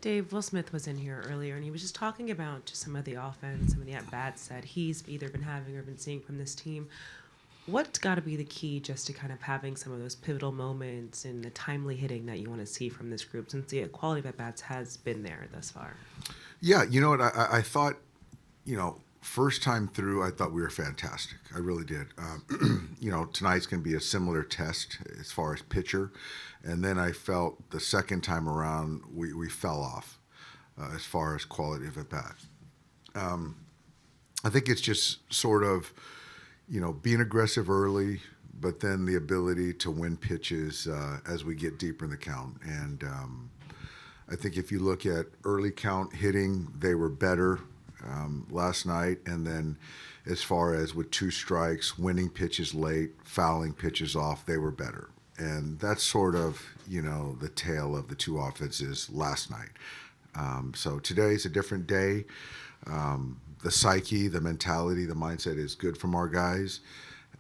Dave, Will Smith was in here earlier, and he was just talking about just some of the offense, some of the at-bats that he's either been having or been seeing from this team. What's got to be the key just to kind of having some of those pivotal moments and the timely hitting that you want to see from this group, since the quality of at-bats has been there thus far? Yeah, you know what? I thought, first time through, I thought we were fantastic. I really did. Tonight's going to be a similar test as far as pitcher. And then I felt the second time around, we fell off as far as quality of at bat. I think it's just sort of, being aggressive early, but then the ability to win pitches as we get deeper in the count. And I think if you look at early count hitting, they were better last night. And then as far as with 2 strikes, winning pitches late, fouling pitches off, they were better. And that's sort of, the tale of the 2 offenses last night. So today's a different day. The psyche, the mentality, the mindset is good from our guys.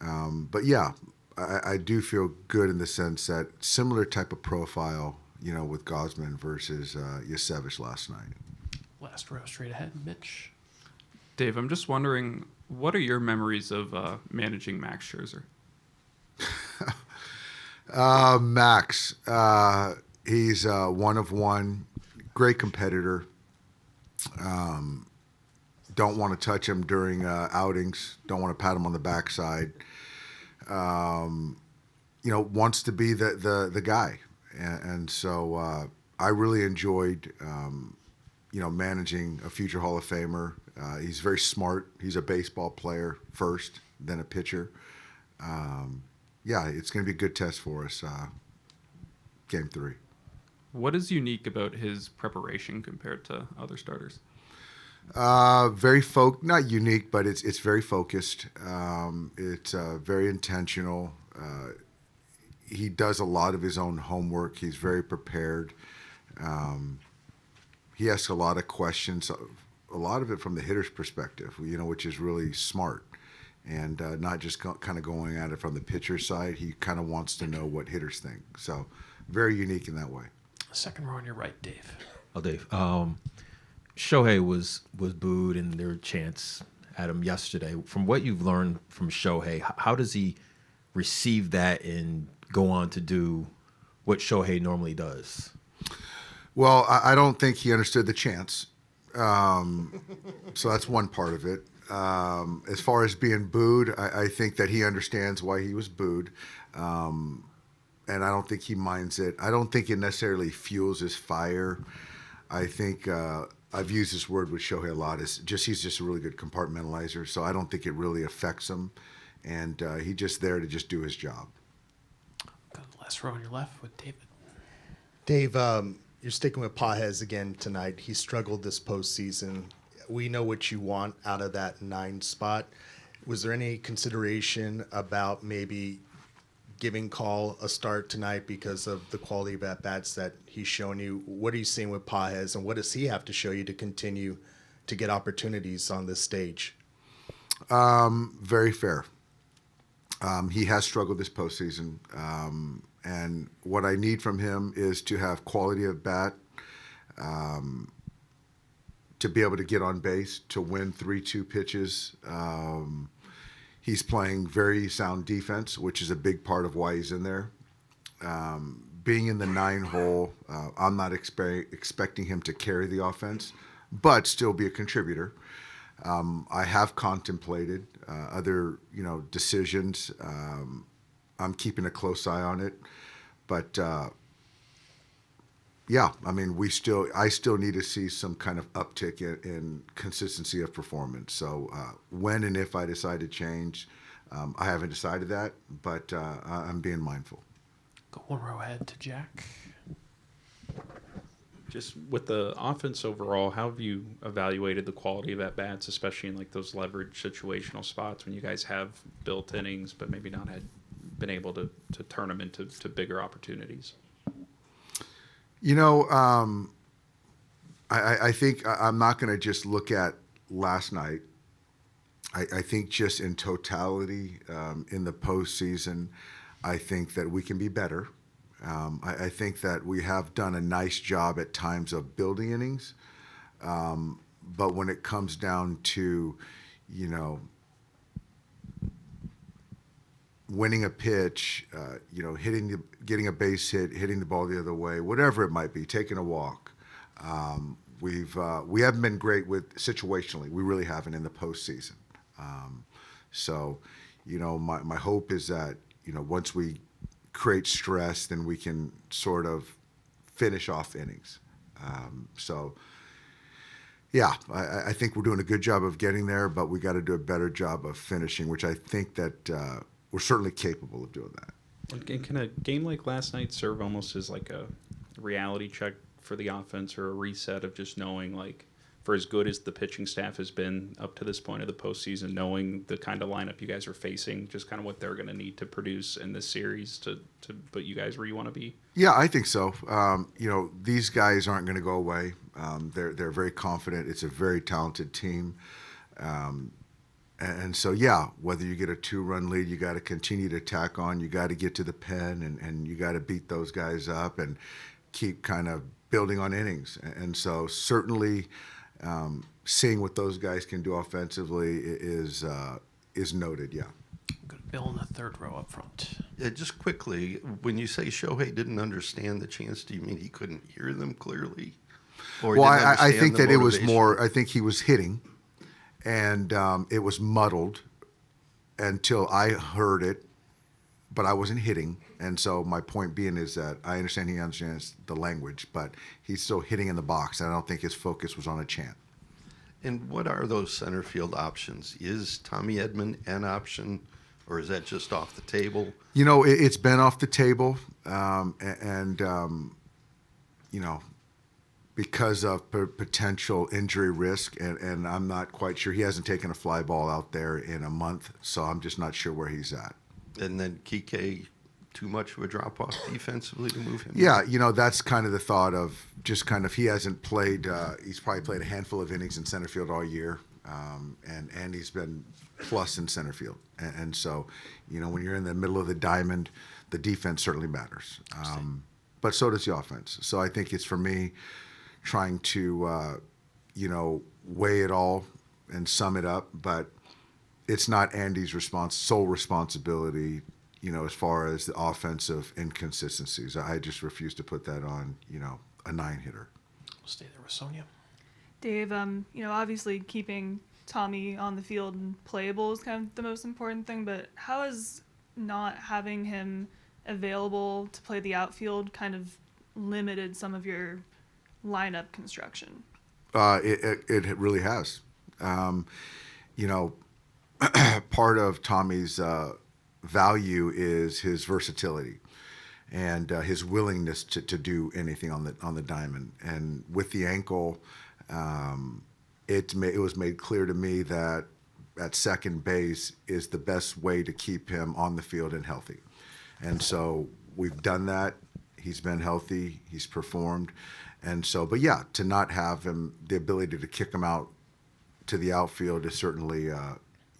But yeah, I do feel good in the sense that similar type of profile, with Gosman versus Yasevich last night. Last row straight ahead, Mitch. Dave, I'm just wondering, what are your memories of managing Max Scherzer? Max, he's one of one, great competitor. Don't want to touch him during outings. Don't want to pat him on the backside. Wants to be the guy, and so I really enjoyed managing a future Hall of Famer. He's very smart. He's a baseball player first, then a pitcher. It's going to be a good test for us. Game 3. What is unique about his preparation compared to other starters? Very not unique, but it's very focused. It's very intentional. He does a lot of his own homework. He's very prepared. He asks a lot of questions, a lot of it from the hitter's perspective, which is really smart. And not just kind of going at it from the pitcher's side. He kind of wants to know what hitters think. So very unique in that way. Second row on your right, Dave. Oh, Dave. Shohei was booed, and there were chants at him yesterday. From what you've learned from Shohei, how does he receive that and go on to do what Shohei normally does? Well, I don't think he understood the chants. So that's one part of it. As far as being booed, I think that he understands why he was booed. And I don't think he minds it. I don't think it necessarily fuels his fire. I think I've used this word with Shohei a lot. He's just a really good compartmentalizer. So I don't think it really affects him. And he's just there to just do his job. Go to the last row on your left with David. Dave, you're sticking with Pages again tonight. He struggled this postseason. We know what you want out of that 9 spot. Was there any consideration about maybe giving Call a start tonight because of the quality of at-bats that he's shown you? What are you seeing with Pages, and what does he have to show you to continue to get opportunities on this stage? Very fair. He has struggled this postseason. And what I need from him is to have quality of bat, to be able to get on base, to win 3-2 pitches. He's playing very sound defense, which is a big part of why he's in there. Being in the 9 hole, I'm not expecting him to carry the offense, but still be a contributor. I have contemplated other, decisions. I'm keeping a close eye on it, but I still need to see some kind of uptick in consistency of performance. So when and if I decide to change, I haven't decided that, but I'm being mindful. Go one row ahead to Jack. Just with the offense overall, how have you evaluated the quality of at-bats, especially in like those leverage situational spots when you guys have built innings but maybe not had been able to turn them into bigger opportunities? I think I'm not going to just look at last night. I think just in totality, in the postseason, I think that we can be better. I think that we have done a nice job at times of building innings, but when it comes down to, you know, winning a pitch, getting a base hit, hitting the ball the other way, whatever it might be, taking a walk. We haven't been great with situationally. We really haven't in the postseason. So, my hope is that once we create stress, then we can sort of finish off innings. So, yeah, I think we're doing a good job of getting there, but we got to do a better job of finishing, which I think that we're certainly capable of doing that. And can a game like last night serve almost as like a reality check for the offense or a reset of just knowing, like, for as good as the pitching staff has been up to this point of the postseason, knowing the kind of lineup you guys are facing, just kind of what they're going to need to produce in this series to put you guys where you want to be? Yeah, I think so. These guys aren't going to go away. They're very confident. It's a very talented team. And so, yeah, whether you get a 2-run lead, you got to continue to tack on. You got to get to the pen, and you got to beat those guys up and keep kind of building on innings. And so certainly seeing what those guys can do offensively is noted, yeah. Go to Bill in the third row up front. Yeah, just quickly, when you say Shohei didn't understand the chants, do you mean he couldn't hear them clearly? Or Well, didn't I understand think the that it was motivation? more, I think he was hitting, and it was muddled until I heard it, but I wasn't hitting. And so my point being is that I understand he understands the language, but he's still hitting in the box. And I don't think his focus was on a chant. And what are those center field options? Is Tommy Edman an option, or is that just off the table? It's been off the table, because of potential injury risk, and I'm not quite sure. He hasn't taken a fly ball out there in a month, so I'm just not sure where he's at. And then Kike, too much of a drop-off defensively to move him? Yeah, that's kind of the thought of just kind of he hasn't played. He's probably played a handful of innings in center field all year, and he's been plus in center field. And so, when you're in the middle of the diamond, the defense certainly matters. But so does the offense. So I think it's for me trying to, weigh it all and sum it up. But it's not Andy's sole responsibility, as far as the offensive inconsistencies. I just refuse to put that on, a 9-hitter. We'll stay there with Sonia. Dave, obviously keeping Tommy on the field and playable is kind of the most important thing, but how is not having him available to play the outfield kind of limited some of your lineup construction? It really has. Part of Tommy's value is his versatility and his willingness to do anything on the diamond. And with the ankle, it was made clear to me that at second base is the best way to keep him on the field and healthy. And so we've done that. He's been healthy. He's performed. And so, but yeah, to not have him, the ability to kick him out to the outfield is certainly,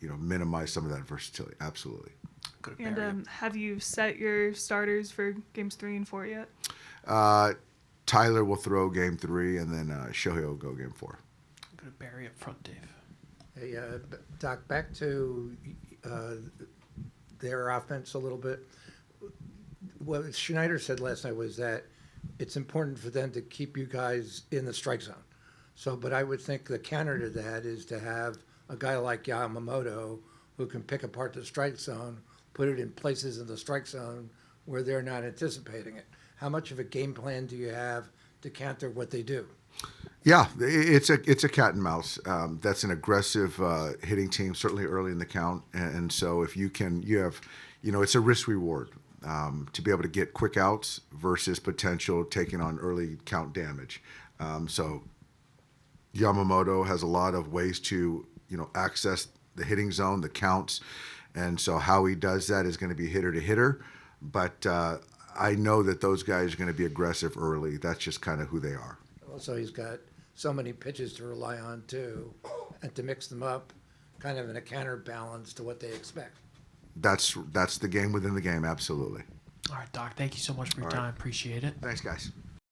minimize some of that versatility. Absolutely. Go to Barry. And have you set your starters for games 3 and 4 yet? Tyler will throw game 3, and then Shohei will go game 4. Go to Barry up front, Dave. Hey, Doc, back to their offense a little bit. What Schneider said last night was that it's important for them to keep you guys in the strike zone. So, but I would think the counter to that is to have a guy like Yamamoto who can pick apart the strike zone, put it in places in the strike zone where they're not anticipating it. How much of a game plan do you have to counter what they do? Yeah, it's a cat and mouse. That's an aggressive hitting team, certainly early in the count. And so if you have, it's a risk reward to be able to get quick outs versus potential taking on early count damage. So Yamamoto has a lot of ways to, access the hitting zone, the counts. And so how he does that is going to be hitter to hitter. But I know that those guys are going to be aggressive early. That's just kind of who they are. Also, he's got so many pitches to rely on, too, and to mix them up kind of in a counterbalance to what they expect. That's the game within the game, absolutely. All right, Doc. Thank you so much for your All right. time. Appreciate it. Thanks, guys.